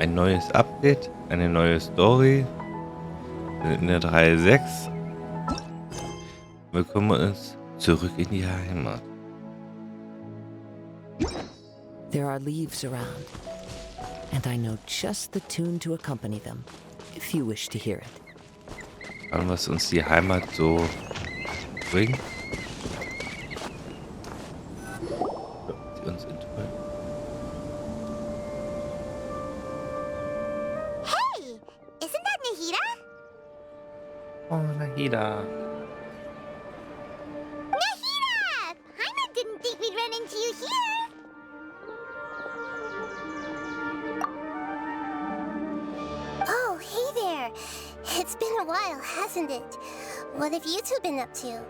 Ein neues Update, eine neue Story. Wir sind in der 3.6. Wir kümmern uns zurück in die Heimat. There are leaves around, and I know just the tune to accompany them, if you wish to hear it. Und was uns die Heimat so bringt. Die uns enttäuscht. Hey! Isn't that Nahida? Oh, Nahida. Nahida! Heimat didn't think we'd run into you here. Oh, hey there. It's been a while, hasn't it? What have you two been up to?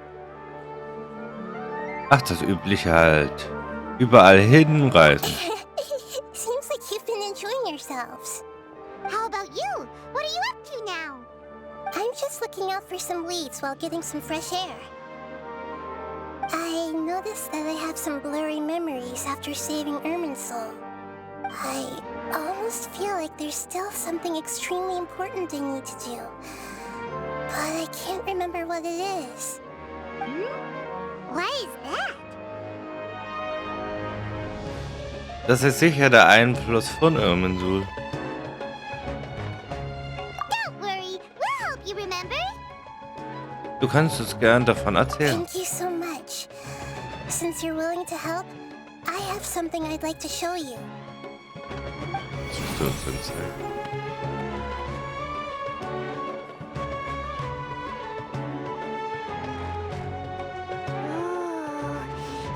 Ach, das Übliche halt. Überall hinreisen. Seems like you've been enjoying yourselves. How about you? What are you up to now? I'm just looking out for some leads while getting some fresh air. I noticed that I have some blurry memories after saving Ermin's soul. I almost feel like there's still something extremely important I need to do. But I can't remember what it is. What is that? Das ist sicher der Einfluss von Irminsul. Don't worry, we'll help you remember. Du kannst uns gern davon erzählen. Thank you so much. Since you're willing to help, I have something I'd like to show you. Du uns erzählen.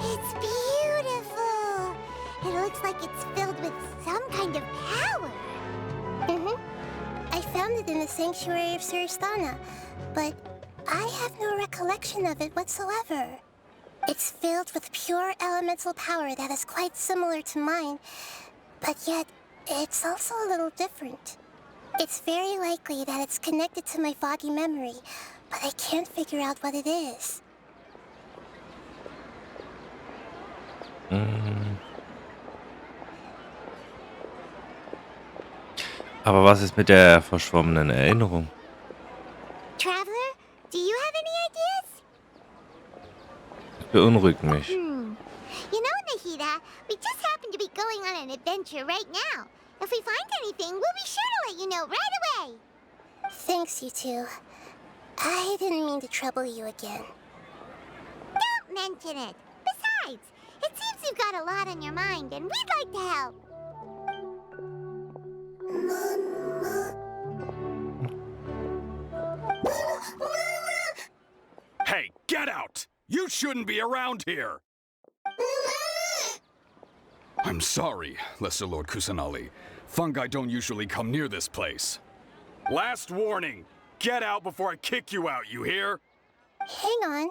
It's beautiful. It looks like it's filled with some kind of power. I found it in the sanctuary of Suristana, but I have no recollection of it whatsoever. It's filled with pure elemental power that is quite similar to mine, but yet it's also a little different. It's very likely that it's connected to my foggy memory, but I can't figure out what it is. Aber was ist mit der verschwommenen Erinnerung? Traveler, do you have any ideas? Das beunruhigt mich. You know, Nahida, we just happen to be going on an adventure right now. If we find anything, we'll be sure to let you know right away. Thanks, you two. I didn't mean to trouble you again. Don't mention it. Besides, it seems you've got a lot on your mind, and we'd like to help. Hey, get out! You shouldn't be around here! I'm sorry, Lesser Lord Kusanali. Fungi don't usually come near this place. Last warning! Get out before I kick you out, you hear? Hang on.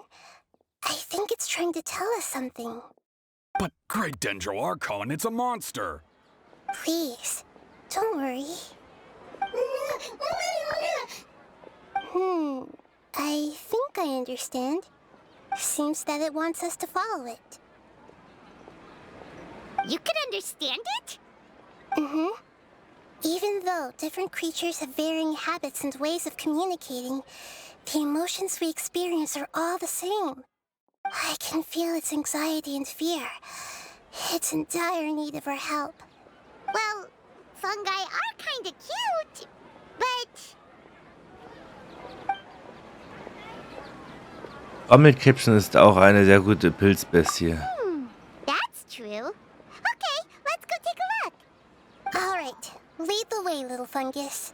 I think it's trying to tell us something. But Great Dendro Archon, it's a monster! Please, don't worry. I think I understand. Seems that it wants us to follow it. You can understand it? Even though different creatures have varying habits and ways of communicating, the emotions we experience are all the same. I can feel its anxiety and fear. It's in dire need of our help. Well, fungi are kinda cute, but... Trommelkipschen ist auch eine sehr gute Pilzbestie. That's true. Okay, let's go take a look. All right, lead the way, little fungus.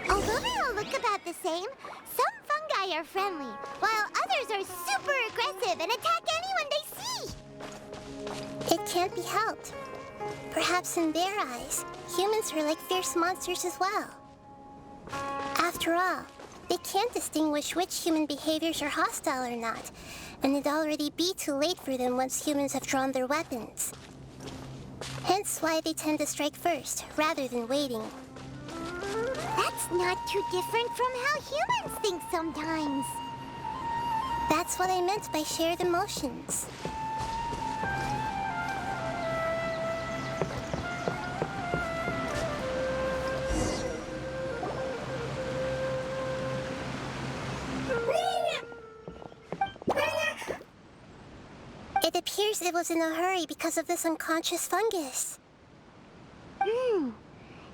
Although they all look about the same, some fungi are friendly, while others are super aggressive and attack anyone they see. It can't be helped. Perhaps in their eyes, humans are like fierce monsters as well. After all, they can't distinguish which human behaviors are hostile or not, and it'd already be too late for them once humans have drawn their weapons. Hence why they tend to strike first, rather than waiting. That's not too different from how humans think sometimes. That's what I meant by shared emotions. It appears it was in a hurry because of this unconscious fungus.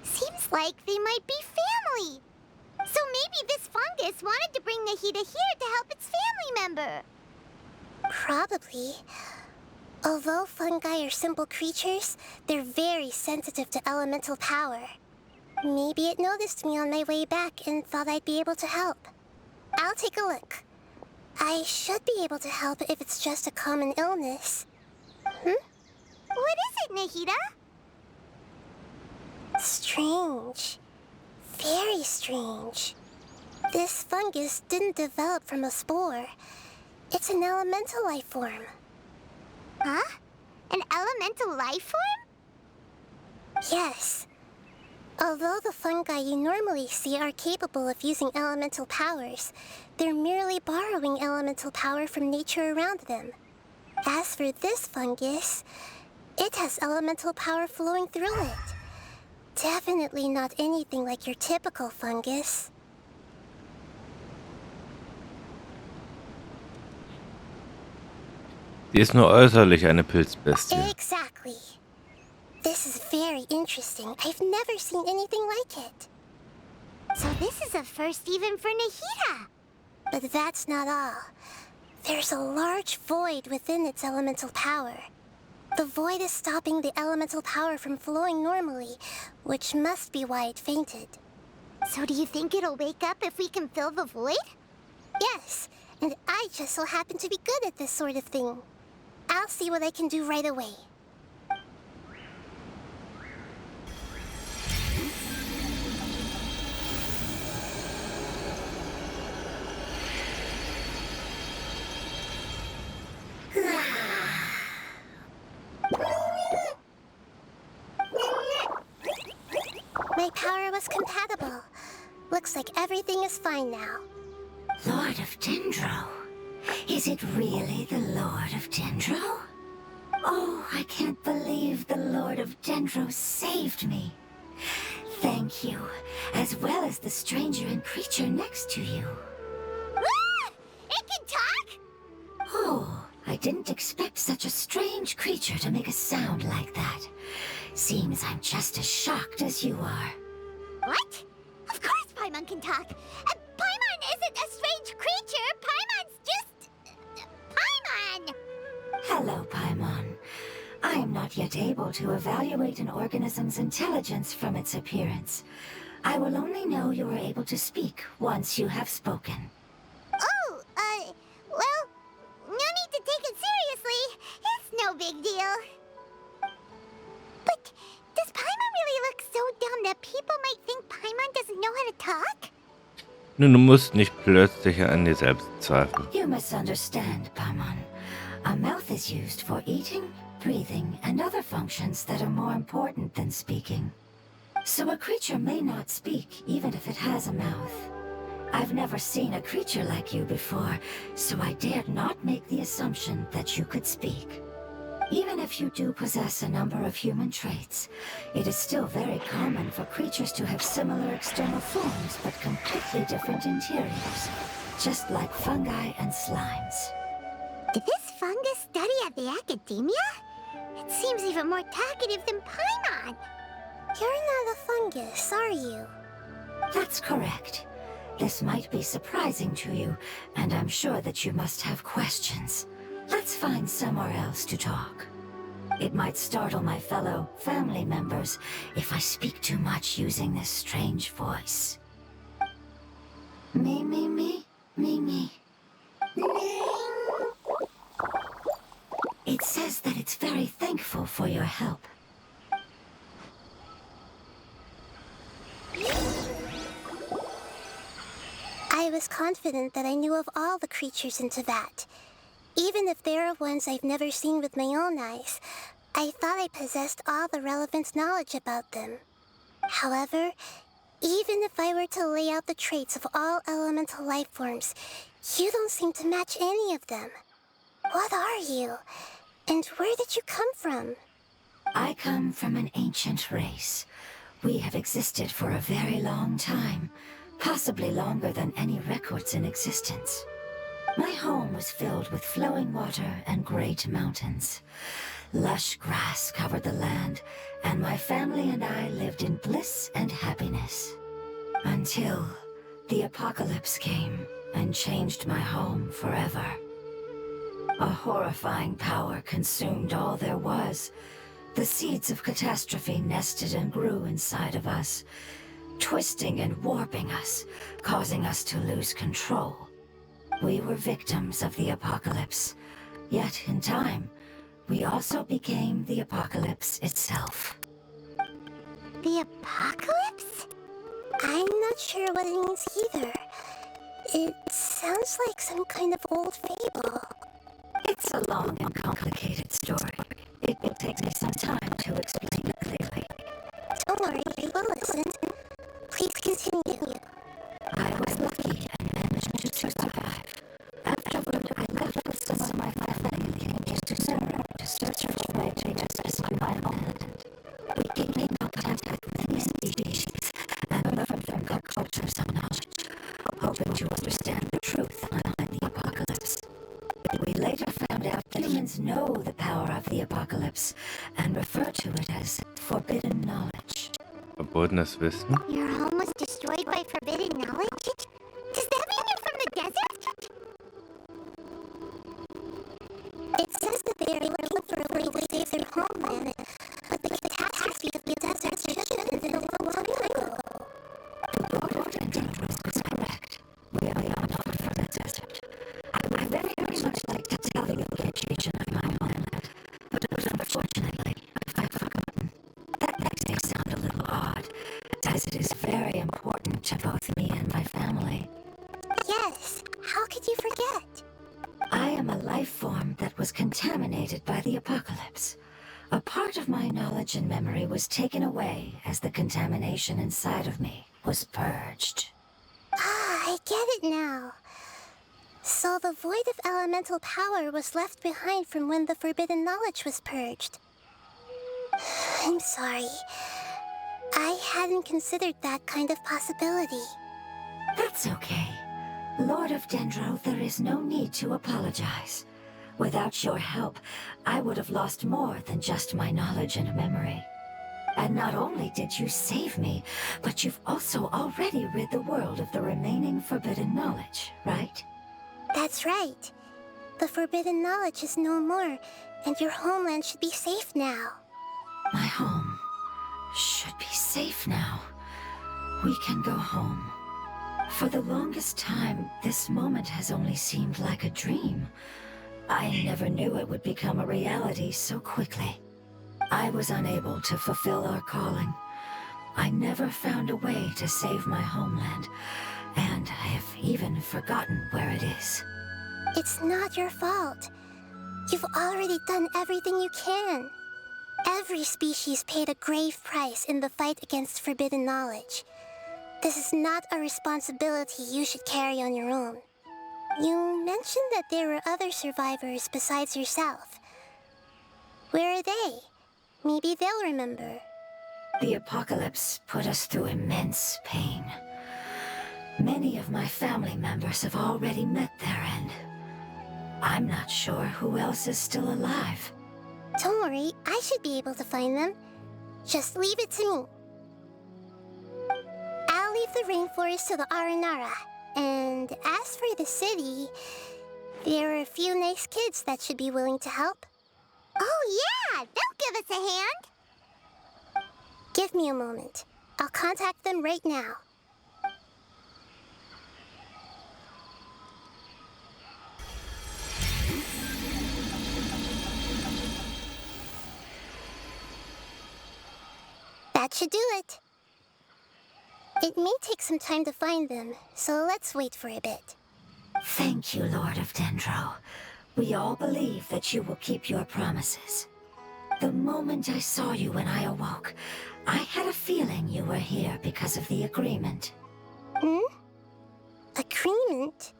Seems like they might be family. So maybe this fungus wanted to bring Nahida here to help its family member. Probably. Although fungi are simple creatures, they're very sensitive to elemental power. Maybe it noticed me on my way back and thought I'd be able to help. I'll take a look. I should be able to help if it's just a common illness. What is it, Nahida? Strange. Very strange. This fungus didn't develop from a spore. It's an elemental life form. Huh? An elemental life form? Yes. Although the fungi you normally see are capable of using elemental powers, they're merely borrowing elemental power from nature around them. As for this fungus, it has elemental power flowing through it. Definitely not anything like your typical fungus. Die ist nur äußerlich eine Pilzbestie. Exactly. This is very interesting. I've never seen anything like it. So this is a first even for Nahida. But that's not all. There's a large void within its elemental power. The void is stopping the elemental power from flowing normally, which must be why it fainted. So do you think it'll wake up if we can fill the void? Yes, and I just so happen to be good at this sort of thing. I'll see what I can do right away. My power was compatible. Looks like everything is fine now. Lord of Dendro? Is it really the Lord of Dendro? Oh, I can't believe the Lord of Dendro saved me. Thank you, as well as the stranger and creature next to you. Ah! It can talk? Oh, I didn't expect such a strange creature to make a sound like that. Seems I'm just as shocked as you are. What? Of course Paimon can talk. Paimon isn't a strange creature. Paimon's just... Paimon! Hello, Paimon. I am not yet able to evaluate an organism's intelligence from its appearance. I will only know you are able to speak once you have spoken. Oh, well, no need to take it seriously. It's no big deal. But does Paimon really look so dumb that people might think Paimon doesn't know how to talk? Nun, du musst nicht plötzlich an dir selbst zweifeln. You misunderstand, Paimon. A mouth is used for eating, breathing, and other functions that are more important than speaking. So a creature may not speak, even if it has a mouth. I've never seen a creature like you before, so I dared not make the assumption that you could speak. Even if you do possess a number of human traits, it is still very common for creatures to have similar external forms but completely different interiors, just like fungi and slimes. Did this fungus study at the academia? It seems even more talkative than Paimon. You're not a fungus, are you? That's correct. This might be surprising to you, and I'm sure that you must have questions. Let's find somewhere else to talk. It might startle my fellow family members if I speak too much using this strange voice. Me, me, me, me, me. It says that it's very thankful for your help. I was confident that I knew of all the creatures in Teyvat. Even if there are ones I've never seen with my own eyes, I thought I possessed all the relevant knowledge about them. However, even if I were to lay out the traits of all elemental life forms, you don't seem to match any of them. What are you? And where did you come from? I come from an ancient race. We have existed for a very long time, possibly longer than any records in existence. My home was filled with flowing water and great mountains. Lush grass covered the land, and my family and I lived in bliss and happiness. Until the apocalypse came and changed my home forever. A horrifying power consumed all there was. The seeds of catastrophe nested and grew inside of us, twisting and warping us, causing us to lose control. We were victims of the apocalypse, yet in time, we also became the apocalypse itself. The apocalypse? I'm not sure what it means either. It sounds like some kind of old fable. It's a long and complicated story. It will take me some time to explain it clearly. Don't worry, we'll listen. Please continue. I was lucky and managed to survive. Afterward, I left with some of my family and came to Zurück to search for my justice on my homeland. We came in contact with many species and learned from their cultures and knowledge, hoping to understand the truth behind the apocalypse. We later found out that humans know the power of the apocalypse and refer to it as forbidden knowledge. Verbotenes Wissen? Your home was destroyed by forbidden knowledge? Does that mean you're from the desert? It says that they are looking for a way to save their homeland, but the catastrophe of the desert should have ended a long time ago. The Lord of Endor was correct. We are not far from the desert. I would very much like to tell you the location of my homeland, but unfortunately, I've forgotten. That may sound a little odd, as it is very important to both me and my family. Yes, how could you forget? I am a life form that was contaminated by the apocalypse. A part of my knowledge and memory was taken away as the contamination inside of me was purged. Ah, I get it now. So the void of elemental power was left behind from when the forbidden knowledge was purged. I'm sorry. I hadn't considered that kind of possibility. That's okay. Lord of Dendro, there is no need to apologize. Without your help, I would have lost more than just my knowledge and memory. And not only did you save me, but you've also already rid the world of the remaining forbidden knowledge, right? That's right. The forbidden knowledge is no more, and your homeland should be safe now. My home should be safe now. We can go home. For the longest time, this moment has only seemed like a dream. I never knew it would become a reality so quickly. I was unable to fulfill our calling. I never found a way to save my homeland, and I have even forgotten where it is. It's not your fault. You've already done everything you can. Every species paid a grave price in the fight against forbidden knowledge. This is not a responsibility you should carry on your own. You mentioned that there were other survivors besides yourself. Where are they? Maybe they'll remember. The apocalypse put us through immense pain. Many of my family members have already met their end. I'm not sure who else is still alive. Don't worry, I should be able to find them. Just leave it to me. I'll leave the rainforest to the Aranara. And as for the city, there are a few nice kids that should be willing to help. Oh yeah, they'll give us a hand. Give me a moment. I'll contact them right now. That should do it. It may take some time to find them, so let's wait for a bit. Thank you, Lord of Dendro. We all believe that you will keep your promises. The moment I saw you when I awoke, I had a feeling you were here because of the agreement. Agreement?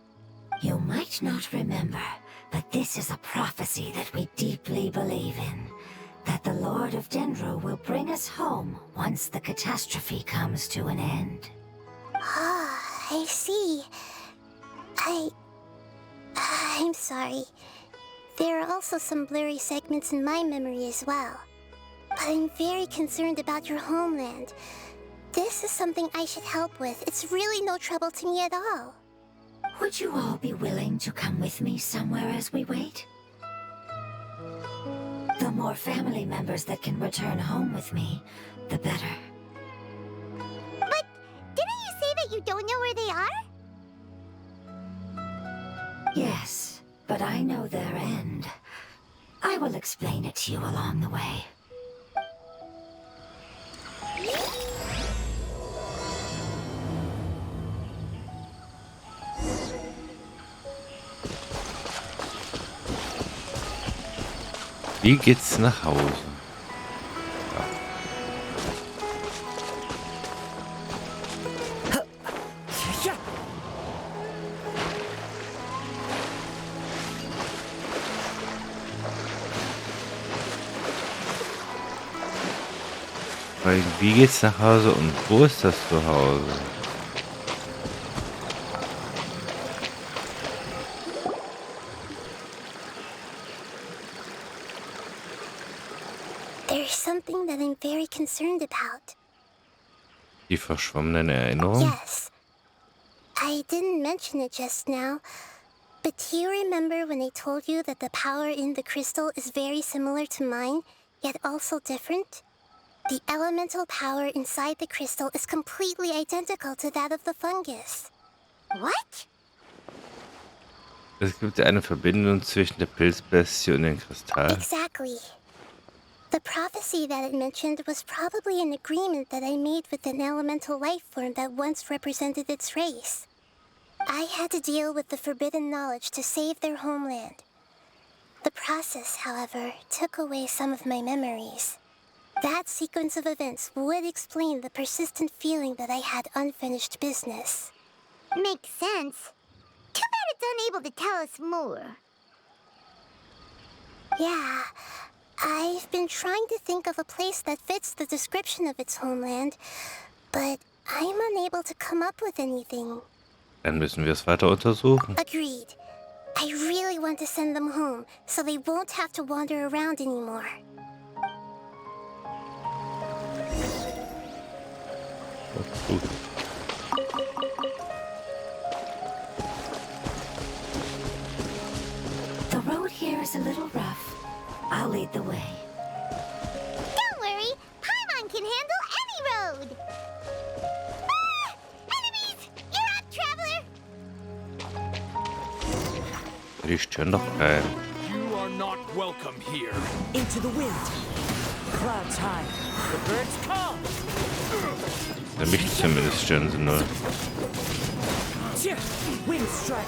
You might not remember, but this is a prophecy that we deeply believe in. That the Lord of Dendro will bring us home once the catastrophe comes to an end. Ah, I see. I I'm sorry. There are also some blurry segments in my memory as well. But I'm very concerned about your homeland. This is something I should help with. It's really no trouble to me at all. Would you all be willing to come with me somewhere as we wait? The more family members that can return home with me, the better. But didn't you say that you don't know where they are? Yes, but I know their end. I will explain it to you along the way. Wie geht's nach Hause? Weil, wie geht's nach Hause und wo ist das Zuhause? There's something that I'm very concerned about. Die verschwommenen Erinnerungen? Yes. I didn't mention it just now, but do you remember when I told you that the power in the crystal is very similar to mine, yet also different? The elemental power inside the crystal is completely identical to that of the fungus. What? Es gibt eine Verbindung zwischen der Pilzbestie und dem Kristall. Exactly. The prophecy that it mentioned was probably an agreement that I made with an elemental life form that once represented its race. I had to deal with the forbidden knowledge to save their homeland. The process, however, took away some of my memories. That sequence of events would explain the persistent feeling that I had unfinished business. Makes sense. Too bad it's unable to tell us more. Yeah, I've been trying to think of a place that fits the description of its homeland, but I'm unable to come up with anything. Dann müssen wir es weiter untersuchen. Agreed. I really want to send them home, so they won't have to wander around anymore. The road here is a little rough. I'll lead the way. Don't worry, Paimon can handle any road! Ah! Enemies! You're up, traveler! Die stören doch keinen. You are not welcome here. Into the wind. Clouds high. The birds come. Ja, mich zumindest stören sie null. Wind strike.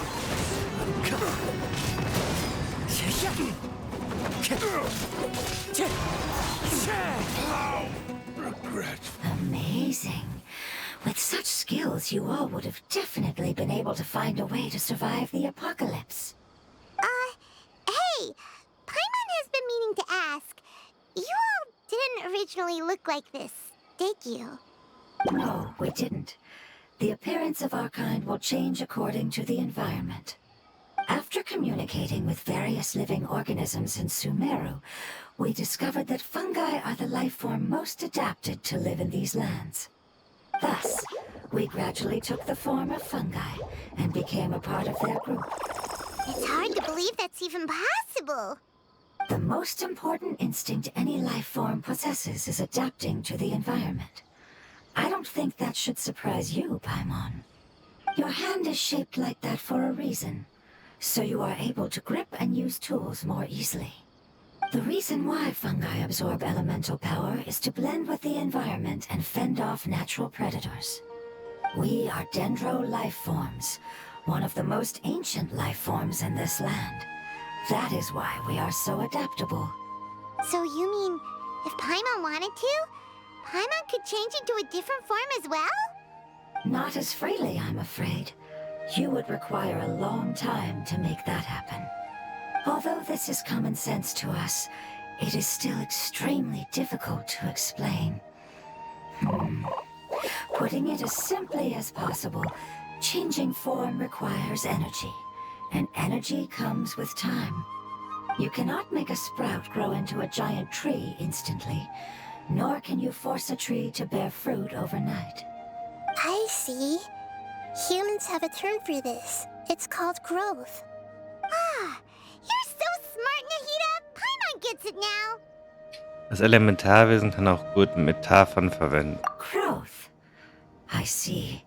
Amazing. With such skills, you all would have definitely been able to find a way to survive the apocalypse. Hey! Paimon has been meaning to ask. You all didn't originally look like this, did you? No, we didn't. The appearance of our kind will change according to the environment. After communicating with various living organisms in Sumeru, we discovered that fungi are the life form most adapted to live in these lands. Thus, we gradually took the form of fungi and became a part of their group. It's hard to believe that's even possible. The most important instinct any life form possesses is adapting to the environment. I don't think that should surprise you, Paimon. Your hand is shaped like that for a reason, so you are able to grip and use tools more easily. The reason why fungi absorb elemental power is to blend with the environment and fend off natural predators. We are dendro life forms, one of the most ancient life forms in this land. That is why we are so adaptable. So you mean, if Paimon wanted to, Paimon could change into a different form as well? Not as freely, I'm afraid. You would require a long time to make that happen. Although this is common sense to us, it is still extremely difficult to explain. Putting it as simply as possible, changing form requires energy, and energy comes with time. You cannot make a sprout grow into a giant tree instantly, nor can you force a tree to bear fruit overnight. I see. Humans have a term for this. It's called growth. Ah, you're so smart, Nahida. Paimon gets it now. Das Elementarwesen kann auch gut Metaphern verwenden. Growth. I see.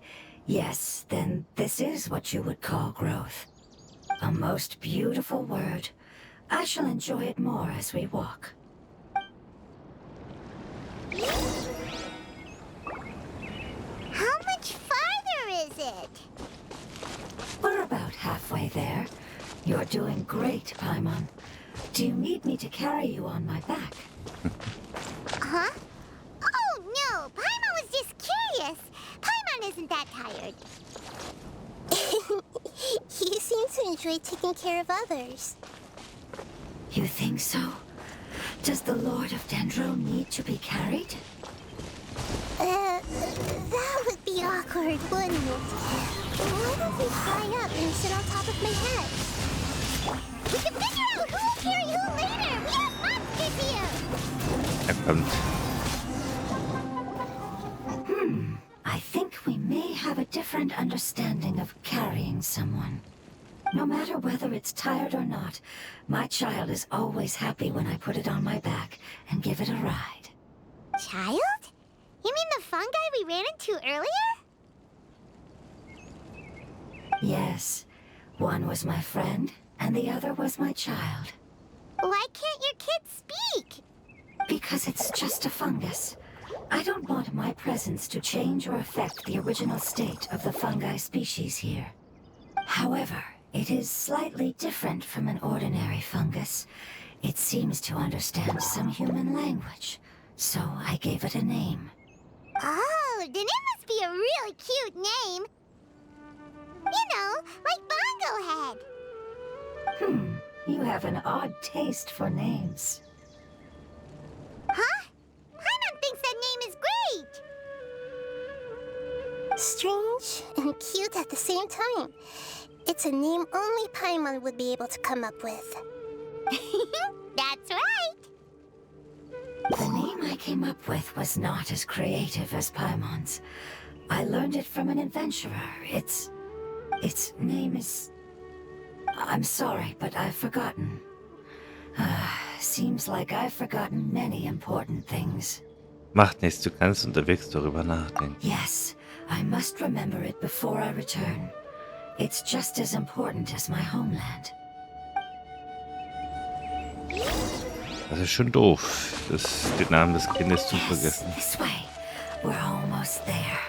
Yes, then this is what you would call growth. A most beautiful word. I shall enjoy it more as we walk. How much farther is it? We're about halfway there. You're doing great, Paimon. Do you need me to carry you on my back? Huh? Oh, no. Paimon was just curious. Paimon isn't that tired. You seem to enjoy taking care of others. You think so? Does the Lord of Dendro need to be carried? That would be awkward, wouldn't it? Why don't we fly up and sit on top of my head? We can figure out who will carry who later! We have monsters here! Er kommt. I think we may have a different understanding of carrying someone. No matter whether it's tired or not, my child is always happy when I put it on my back and give it a ride. Child? You mean the fungi we ran into earlier? Yes, one was my friend, and the other was my child. Why can't your kid speak? Because it's just a fungus. I don't want my presence to change or affect the original state of the fungi species here. However, it is slightly different from an ordinary fungus. It seems to understand some human language, so I gave it a name. Oh, then it must be a really cute name. You know, like Bongo Head. You have an odd taste for names. Huh? Paimon thinks that name is great. Strange and cute at the same time. It's a name only Paimon would be able to come up with. That's right. The name I came up with was not as creative as Paimon's. I learned it from an adventurer. Its name is... I'm sorry, but I've forgotten. Seems like I've forgotten many important things. Macht nichts, du kannst unterwegs darüber nachdenken. Yes, I must remember it before I return. It's just as important as my homeland. Das ist schon doof, den Namen des Kindes zu vergessen. This way. We're almost there.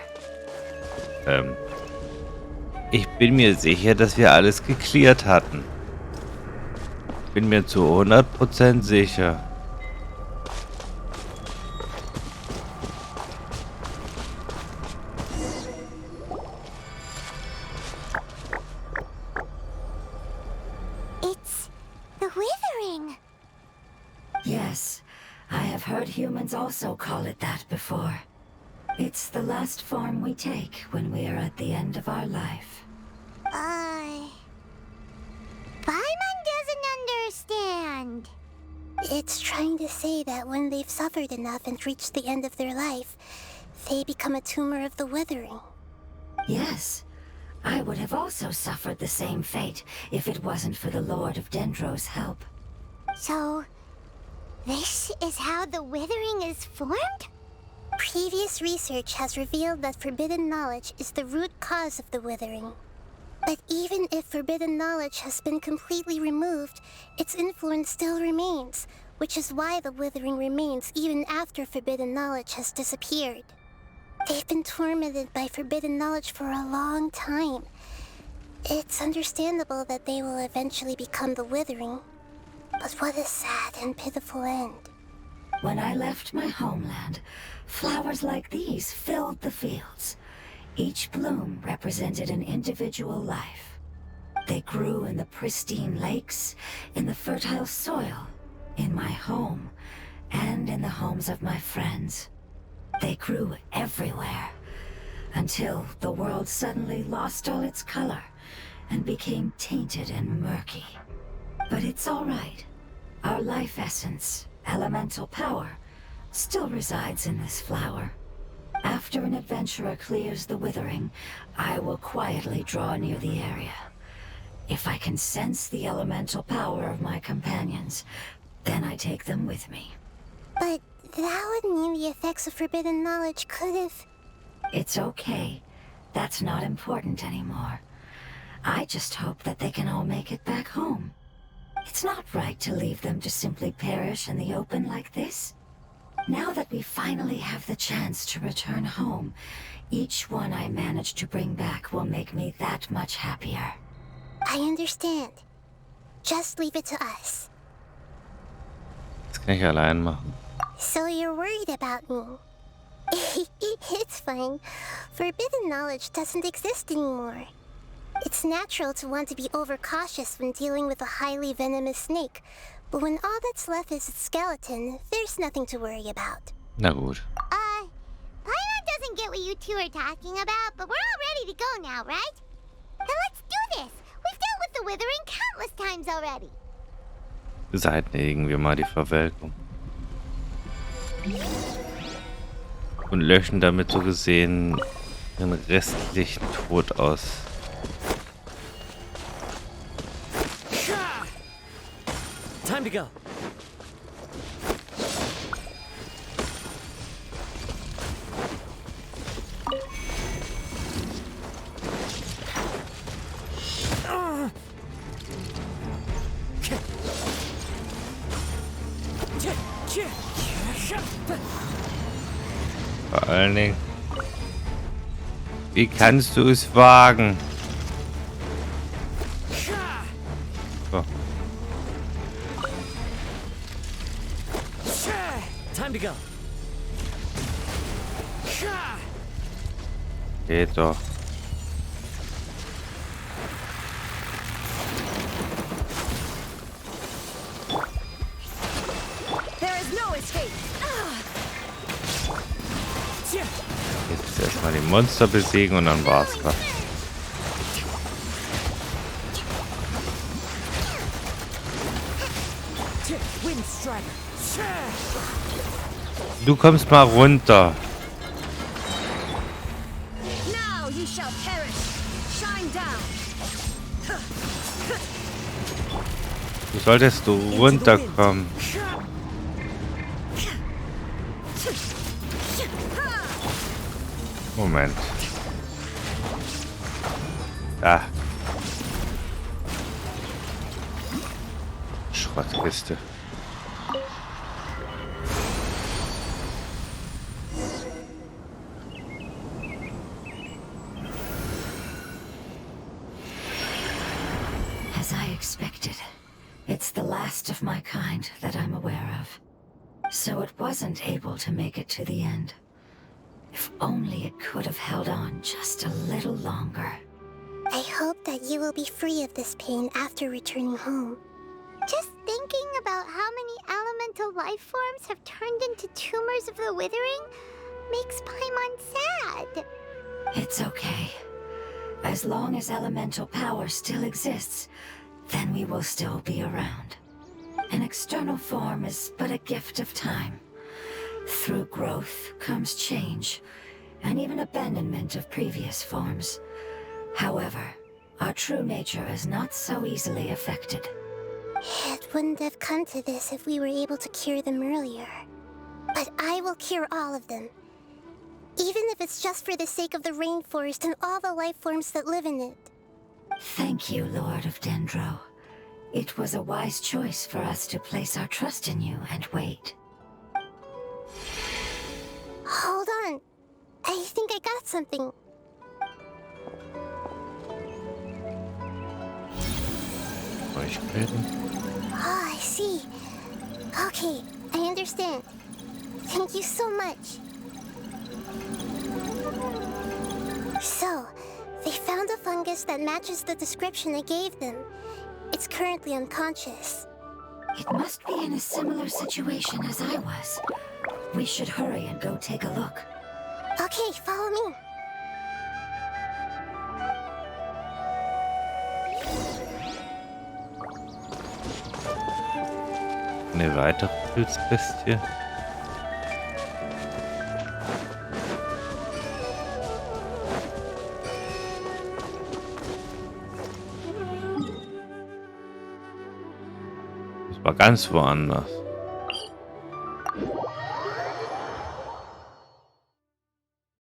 Ich bin mir sicher, dass wir alles geklärt hatten. Bin mir zu 100% sicher. It's the withering. Yes, I have heard humans also call it that before. It's the last form we take when we are at the end of our life. Paimon doesn't understand. It's trying to say that when they've suffered enough and reached the end of their life, they become a tumor of the withering. Yes, I would have also suffered the same fate if it wasn't for the Lord of Dendro's help. So, this is how the withering is formed? Previous research has revealed that forbidden knowledge is the root cause of the withering. But even if forbidden knowledge has been completely removed, its influence still remains, which is why the withering remains even after forbidden knowledge has disappeared. They've been tormented by forbidden knowledge for a long time. It's understandable that they will eventually become the withering. But what a sad and pitiful end. When I left my homeland, flowers like these filled the fields. Each bloom represented an individual life. They grew in the pristine lakes, in the fertile soil, in my home, and in the homes of my friends. They grew everywhere, until the world suddenly lost all its color, and became tainted and murky. But it's all right. Our life essence, elemental power, still resides in this flower. After an adventurer clears the withering, I will quietly draw near the area. If I can sense the elemental power of my companions, then I take them with me. But that would mean the effects of forbidden knowledge could have... It's okay. That's not important anymore. I just hope that they can all make it back home. It's not right to leave them to simply perish in the open like this. Now that we finally have the chance to return home, each one I manage to bring back will make me that much happier. I understand. Just leave it to us. Das kann ich allein machen. So you're worried about me? It's fine. Forbidden knowledge doesn't exist anymore. It's natural to want to be overcautious when dealing with a highly venomous snake, but when all that's left is its skeleton, there's nothing to worry about. Na gut. Paimon doesn't get what you two are talking about, but we're all ready to go now, right? Then let's do this! We've dealt with the withering countless times already! Beseitigen wir mal die Verwelkung. Und löschen damit so gesehen den restlichen Tod aus. Time to go. Vor allen Dingen, wie kannst du es wagen? So. Time to go. Geht doch. There is no escape. Jetzt erstmal die Monster besiegen und dann war's das. Du kommst mal runter. Now you shall perish. Shine down. Du solltest runterkommen. Moment. Ah. Schrottkiste. As I expected, it's the last of my kind that I'm aware of. So it wasn't able to make it to the end. If only it could have held on just a little longer. I hope that you will be free of this pain after returning home. Just thinking about how many elemental life forms have turned into tumors of the withering makes Paimon sad. It's okay. As long as elemental power still exists, then we will still be around. An external form is but a gift of time. Through growth comes change, and even abandonment of previous forms. However, our true nature is not so easily affected. It wouldn't have come to this if we were able to cure them earlier. But I will cure all of them. Even if it's just for the sake of the rainforest and all the life forms that live in it. Thank you, Lord of Dendro. It was a wise choice for us to place our trust in you and wait. Hold on. I think I got something. Möglichkeiten. Oh, I see. Okay, I understand. Thank you so much. So, they found a fungus that matches the description I gave them. It's currently unconscious. It must be in a similar situation as I was. We should hurry and go take a look. Okay, follow me. Eine weitere Pilzbestie. Das war ganz woanders.